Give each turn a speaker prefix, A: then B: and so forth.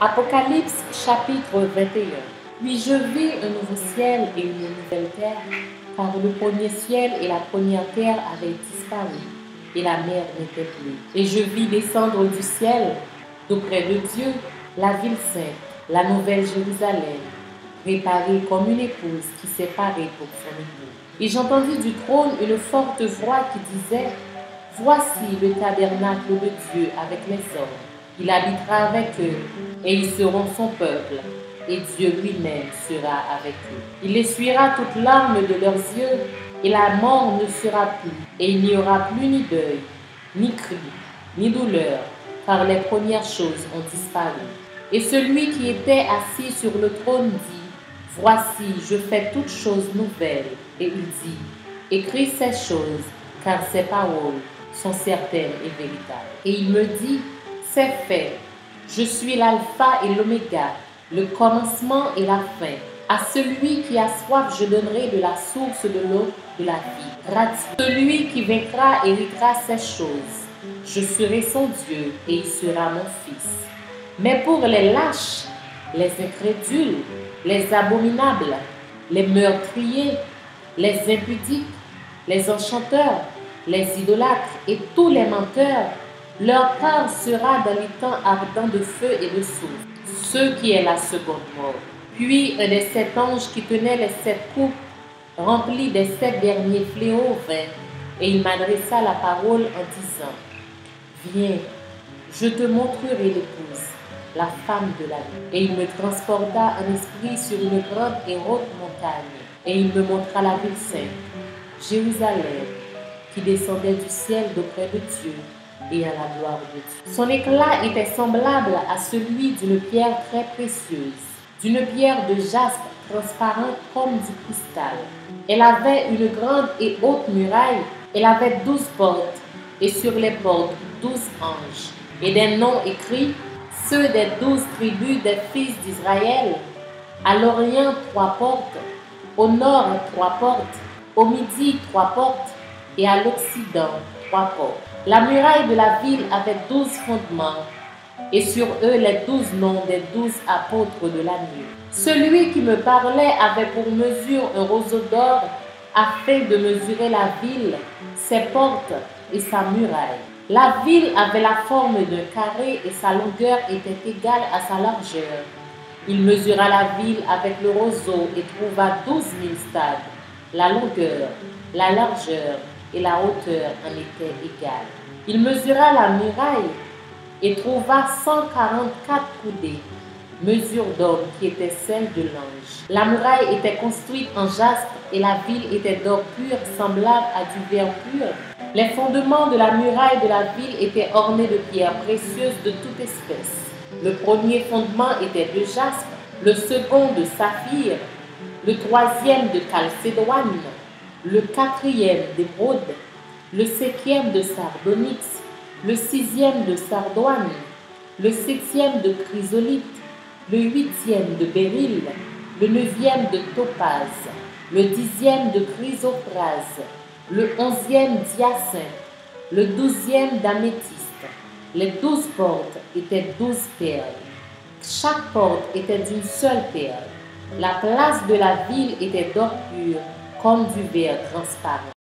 A: Apocalypse chapitre 21. Puis je vis un nouveau ciel et une nouvelle terre, car le premier ciel et la première terre avaient disparu, et la mer n'était plus. Et je vis descendre du ciel, d'auprès de Dieu, la ville sainte, la nouvelle Jérusalem, préparée comme une épouse qui s'est parée pour son époux. Et j'entendis du trône une forte voix qui disait: Voici le tabernacle de Dieu avec les hommes. Il habitera avec eux, et ils seront son peuple, et Dieu lui-même sera avec eux. Il essuiera toute larme de leurs yeux, et la mort ne sera plus, et il n'y aura plus ni deuil, ni cri, ni douleur, car les premières choses ont disparu. Et celui qui était assis sur le trône dit: Voici, je fais toutes choses nouvelles. Et il dit: Écris ces choses, car ces paroles sont certaines et véritables. Et il me dit: C'est fait. Je suis l'alpha et l'oméga, le commencement et la fin. À celui qui a soif, je donnerai de la source de l'eau de la vie gratuite. Celui qui vaincra héritera ces choses. Je serai son Dieu et il sera mon fils. Mais pour les lâches, les incrédules, les abominables, les meurtriers, les impudiques, les enchanteurs, les idolâtres et tous les menteurs, leur part sera dans les temps ardents de feu et de soufre, ce qui est la seconde mort. Puis un des 7 anges qui tenait les 7 coupes, remplis des 7 derniers fléaux, vint, et il m'adressa la parole en disant: Viens, je te montrerai l'épouse, la femme de la vie. Et il me transporta en esprit sur une grande et haute montagne, et il me montra la ville sainte, Jérusalem, qui descendait du ciel d'auprès de Dieu, et à la gloire de Dieu. Son éclat était semblable à celui d'une pierre très précieuse, d'une pierre de jaspe transparente comme du cristal. Elle avait une grande et haute muraille. Elle avait 12 portes, et sur les portes 12 anges, et des noms écrits, ceux des 12 tribus des fils d'Israël. À l'Orient 3 portes, au Nord 3 portes, au Midi 3 portes, et à l'Occident 3 portes. La muraille de la ville avait 12 fondements, et sur eux les 12 noms des 12 apôtres de la nuit. Celui qui me parlait avait pour mesure un roseau d'or, afin de mesurer la ville, ses portes et sa muraille. La ville avait la forme d'un carré et sa longueur était égale à sa largeur. Il mesura la ville avec le roseau et trouva 12 000 stades. La longueur, la largeur et la hauteur en étaient égales. Il mesura la muraille et trouva 144 coudées, mesure d'homme qui était celle de l'ange. La muraille était construite en jaspe et la ville était d'or pur, semblable à du verre pur. Les fondements de la muraille de la ville étaient ornés de pierres précieuses de toute espèce. Le premier fondement était de jaspe, le second de saphir, le troisième de chalcédoine, le quatrième d'émeraude, le 5e de sardonyx, le 6e de sardoine, le 7e de chrysolite, le 8e de béryl, le 9e de topaze, le 10e de chrysoprase, le 11e d'hyacinthe, le 12e d'améthyste. Les 12 portes étaient 12 perles. Chaque porte était d'une seule perle. La place de la ville était d'or pur, comme du verre transparent.